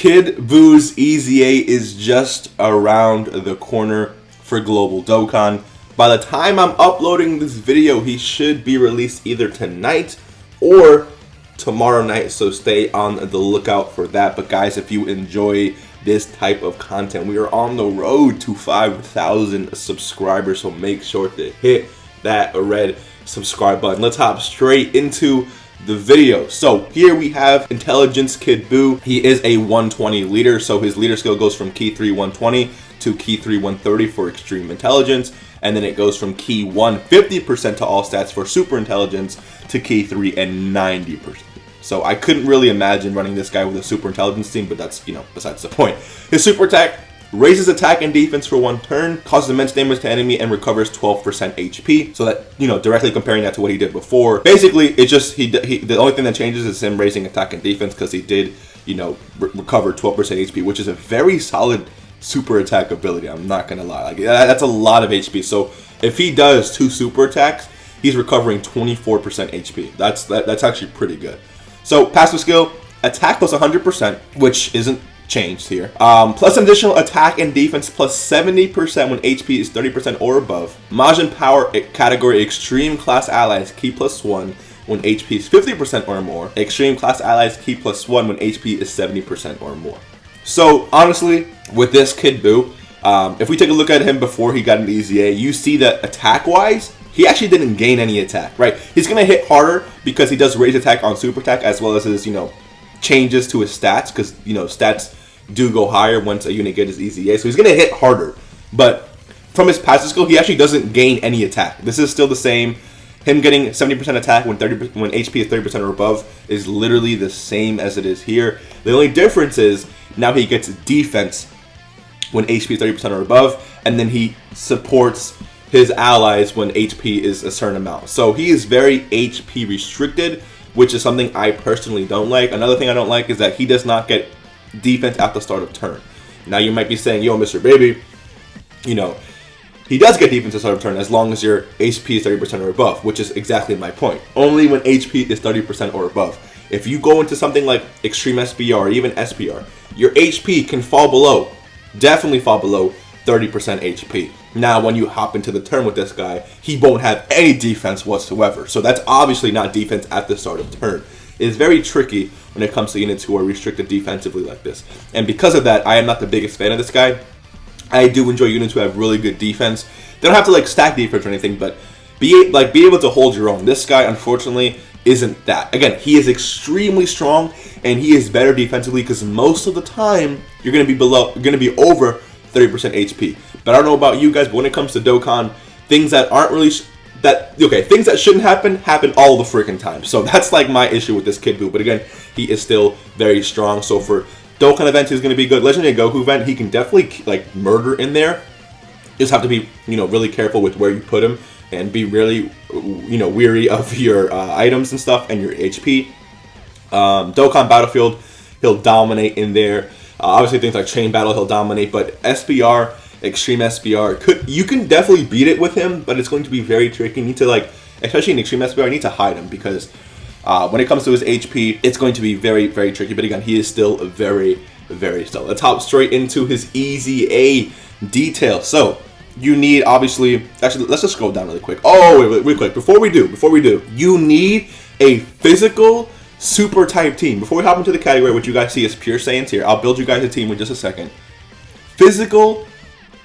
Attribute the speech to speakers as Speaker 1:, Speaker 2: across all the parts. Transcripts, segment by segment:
Speaker 1: Kid BUU'S EZA is just around the corner for Global Dokkan. By the time I'm uploading this video, he should be released either tonight or tomorrow night, so stay on the lookout for that. But guys, if you enjoy this type of content, we are on the road to 5,000 subscribers, so make sure to hit that red subscribe button. Let's hop straight into the video. So here we have Intelligence Kid BUU. He is a 120 leader, so his leader skill goes from key 3 120 to key 3 130 for extreme intelligence, and then it goes from key 1 50% to all stats for super intelligence to key 3 and 90%. So I couldn't really imagine running this guy with a super intelligence team, but that's, besides the point. His super attack raises attack and defense for 1 turn, causes immense damage to enemy, and recovers 12% HP. So that, directly comparing that to what he did before. Basically, it's just, the only thing that changes is him raising attack and defense, because he did, recover 12% HP, which is a very solid super attack ability. I'm not gonna lie, like that's a lot of HP. So if he does 2 super attacks, he's recovering 24% HP. That's actually pretty good. So passive skill, attack plus 100%, which isn't changed here. Plus an additional attack and defense plus 70% when HP is 30% or above. Majin Power category extreme class allies key plus 1 when HP is 50% or more. Extreme class allies key plus 1 when HP is 70% or more. So honestly, with this Kid BUU, if we take a look at him before he got an EZA, you see that attack-wise, he actually didn't gain any attack, right? He's going to hit harder because he does raise attack on super attack, as well as his, changes to his stats, because, stats do go higher once a unit gets his EZA. So he's going to hit harder. But from his passive skill, he actually doesn't gain any attack. This is still the same. Him getting 70% attack when HP is 30% or above is literally the same as it is here. The only difference is now he gets defense when HP is 30% or above, and then he supports his allies when HP is a certain amount. So he is very HP restricted, which is something I personally don't like. Another thing I don't like is that he does not get defense at the start of turn. Now you might be saying, yo, Mr. Baby, he does get defense at the start of turn as long as your HP is 30% or above, which is exactly my point. Only when HP is 30% or above. If you go into something like Extreme SBR or even SPR, your HP can fall below, definitely fall below 30% HP. Now, when you hop into the turn with this guy, he won't have any defense whatsoever. So that's obviously not defense at the start of turn. It's very tricky when it comes to units who are restricted defensively like this. And because of that, I am not the biggest fan of this guy. I do enjoy units who have really good defense. They don't have to stack defense or anything, but be able to hold your own. This guy, unfortunately, isn't that. Again, he is extremely strong and he is better defensively because most of the time you're going to be over 30% HP. But I don't know about you guys, but when it comes to Dokkan, things that aren't really things that shouldn't happen all the freaking time. So that's my issue with this Kid BUU. But again, he is still very strong. So for Dokkan events, he's going to be good. Legendary Goku event, he can definitely murder in there. You just have to be really careful with where you put him and be really weary of your items and stuff and your HP. Dokkan Battlefield, he'll dominate in there. Obviously things like Chain Battle, he'll dominate, but SBR, Extreme SBR, you can definitely beat it with him, but it's going to be very tricky. You need to especially in Extreme SBR, you need to hide him because when it comes to his HP, it's going to be very, very tricky. But again, he is still very, very still. Let's hop straight into his EZA detail. So you need, obviously, actually, let's just scroll down really quick. Oh, wait, real quick. Before we do, you need a physical super type team. Before we hop into the category, what you guys see is pure Saiyans here. I'll build you guys a team in just a second. Physical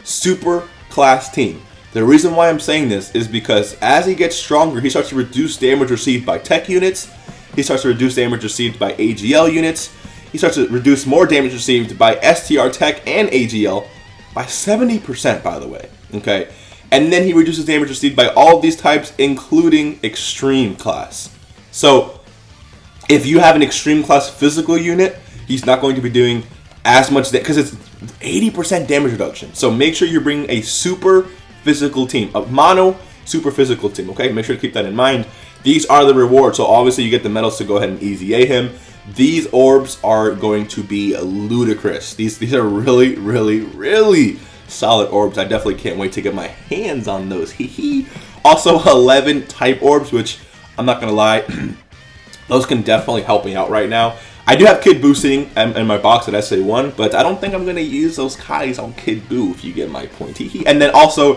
Speaker 1: super class team. The reason why I'm saying this is because as he gets stronger, he starts to reduce damage received by tech units. He starts to reduce damage received by AGL units. He starts to reduce more damage received by STR tech and AGL by 70%, by the way. Okay, and then he reduces damage received by all of these types, including extreme class. So if you have an extreme class physical unit, he's not going to be doing as much because it's 80% damage reduction. So make sure you're bringing a super physical team, a mono super physical team. Okay, make sure to keep that in mind. These are the rewards. So obviously you get the medals to go ahead and EZA him. These orbs are going to be ludicrous. These are really, really, really solid orbs. I definitely can't wait to get my hands on those. Also 11 type orbs, which I'm not gonna lie, those can definitely help me out right now. I do have Kid Buu sitting in my box at SA1, but I don't think I'm going to use those Kais on Kid Buu, if you get my point. And then also,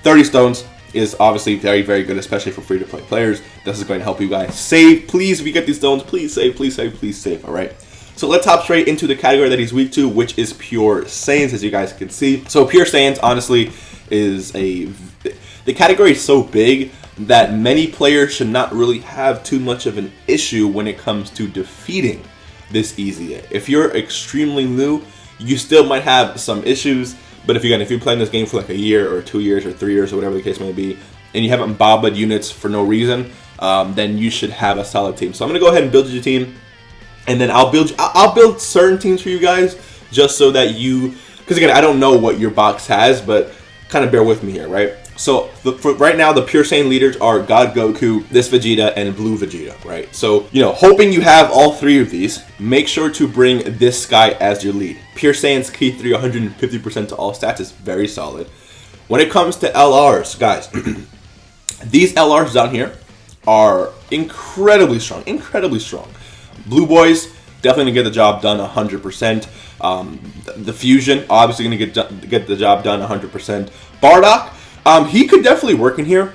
Speaker 1: 30 stones is obviously very, very good, especially for free-to-play players. This is going to help you guys save. Please, if you get these stones, please save, please save, please save, all right? So let's hop straight into the category that he's weak to, which is Pure Saiyans, as you guys can see. So Pure Saiyans, honestly, is the category is so big that many players should not really have too much of an issue when it comes to defeating this EZA. If you're extremely new, you still might have some issues, but if you're playing this game for like a year or 2 years or 3 years or whatever the case may be, and you haven't bobbed units for no reason, then you should have a solid team. So I'm gonna go ahead and build your team. And then I'll build certain teams for you guys, just so that you, because again, I don't know what your box has, but kind of bear with me here, right? So for right now, the Pure Saiyan leaders are God Goku, this Vegeta, and Blue Vegeta, right? So, hoping you have all 3 of these, make sure to bring this guy as your lead. Pure Saiyan's Key 3, 150% to all stats is very solid. When it comes to LRs, guys, these LRs down here are incredibly strong, incredibly strong. Blue Boys, definitely going to get the job done 100%. The Fusion, obviously going to get the job done 100%. Bardock, he could definitely work in here.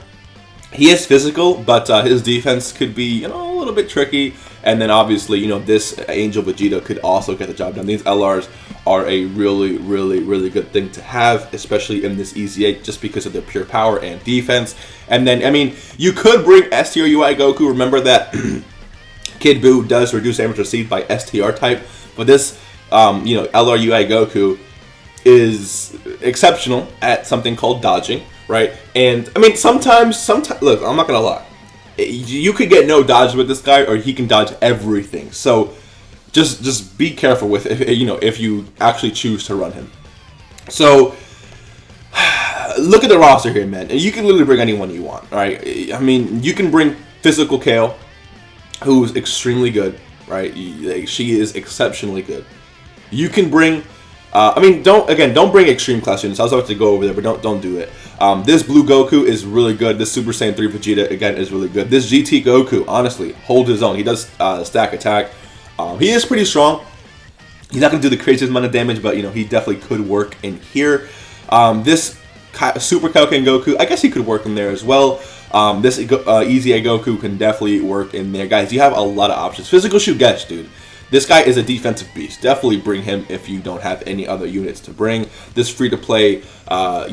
Speaker 1: He is physical, but his defense could be, a little bit tricky. And then obviously, this Angel Vegeta could also get the job done. These LRs are a really, really, really good thing to have, especially in this EZA, just because of their pure power and defense. And then, you could bring STR UI Goku. Remember that Kid Buu does reduce damage received by STR type, but this, LR UI Goku is exceptional at something called dodging, right? And sometimes, look, I'm not gonna lie, you could get no dodge with this guy, or he can dodge everything. So just be careful with if you actually choose to run him. So look at the roster here, man. You can literally bring anyone you want, all right? You can bring Physical Kale, who's extremely good, right? She is exceptionally good. You can bring, don't bring extreme class units. I was about to go over there, but don't do it. This Blue Goku is really good. This Super Saiyan 3 Vegeta, again, is really good. This GT Goku, honestly, hold his own. He does stack attack. He is pretty strong. He's not going to do the craziest amount of damage, but, he definitely could work in here. This Super Kaioken Goku, I guess he could work in there as well. This EZA Goku can definitely work in there. Guys, you have a lot of options. Physical Shugesh, dude. This guy is a defensive beast. Definitely bring him if you don't have any other units to bring. This free-to-play, I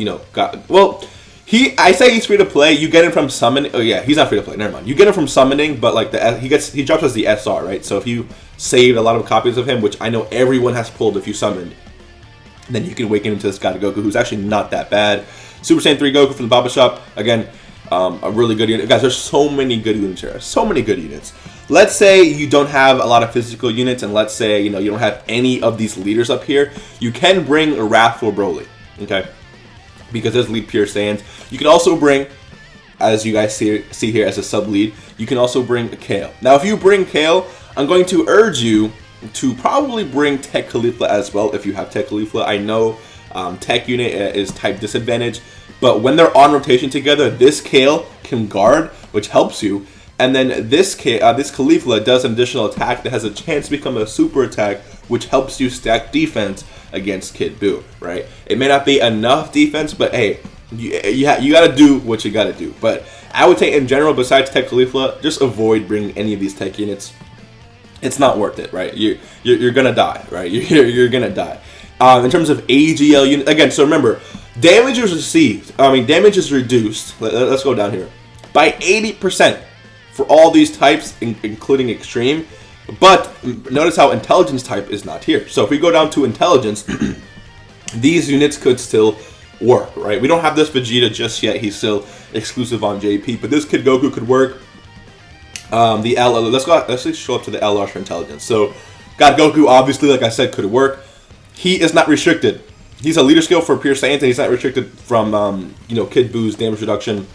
Speaker 1: say he's free-to-play. You get him from summoning. Oh, yeah, he's not free-to-play. Never mind. You get him from summoning, but like he drops as the SR, right? So if you saved a lot of copies of him, which I know everyone has pulled if you summoned, then you can awaken him to this guy Goku, who's actually not that bad. Super Saiyan 3 Goku from the Baba Shop, again, a really good unit. Guys, there's so many good units here. So many good units. Let's say you don't have a lot of physical units, and let's say, you don't have any of these leaders up here. You can bring a Wrathful Broly, okay? Because there's lead Pure Saiyans. You can also bring, as you guys see here as a sub-lead, you can also bring Kale. Now, if you bring Kale, I'm going to urge you to probably bring Tech Khalifa as well if you have Tech Khalifa. I know Tech unit is type disadvantage, but when they're on rotation together, this Kale can guard, which helps you. And then this Khalifa does an additional attack that has a chance to become a super attack, which helps you stack defense against Kid Buu, right? It may not be enough defense, but hey, you got to do what you got to do. But I would say in general, besides Tech Khalifa, just avoid bringing any of these tech units. It's not worth it, right? You're gonna die, right? You're gonna die. In terms of AGL unit, again, so remember, damage is received. Damage is reduced. Let's go down here by 80%. For all these types, including Extreme. But notice how Intelligence type is not here. So if we go down to Intelligence, these units could still work, right? We don't have this Vegeta just yet. He's still exclusive on JP. But this Kid Goku could work. Let's just show up to the LR for Intelligence. So God Goku, obviously, like I said, could work. He is not restricted. He's a leader skill for Pure Saiyan, and he's not restricted from, Kid Buu's damage reduction.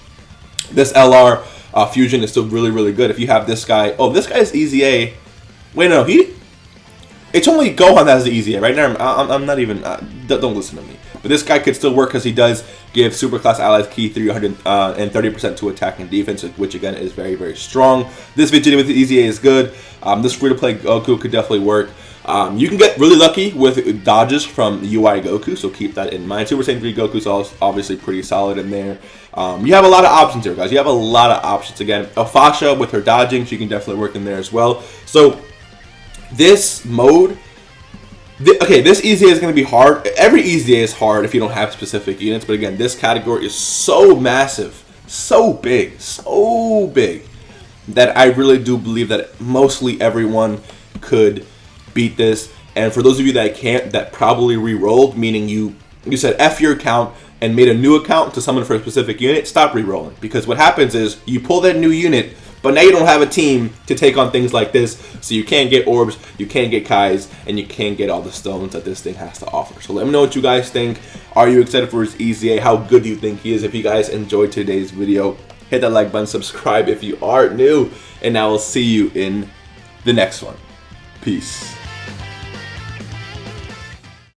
Speaker 1: This LR Fusion is still really, really good. If you have this guy, this guy's EZA. Wait, no, it's only Gohan that has the EZA, right? Now I'm not even. Don't listen to me. But this guy could still work because he does give Superclass allies key 330% to attack and defense, which again is very, very strong. This Vegeta with the EZA is good. This free-to-play Goku could definitely work. You can get really lucky with dodges from UI Goku, so keep that in mind. Super Saiyan 3 Goku's obviously pretty solid in there. You have a lot of options here, guys. You have a lot of options. Again, Fasha with her dodging, she can definitely work in there as well. So this mode, this EZA is going to be hard. Every EZA is hard if you don't have specific units, but again, this category is so massive, so big, that I really do believe that mostly everyone could beat this. And for those of you that can't, that probably re-rolled, meaning you said F your account and made a new account to summon for a specific unit, stop re-rolling. Because what happens is you pull that new unit, but now you don't have a team to take on things like this, so you can't get orbs, you can't get Kais, and you can't get all the stones that this thing has to offer. So let me know what you guys think. Are you excited for his EZA? How good do you think he is? If you guys enjoyed today's video, hit that like button, subscribe if you are new, and I will see you in the next one. Peace.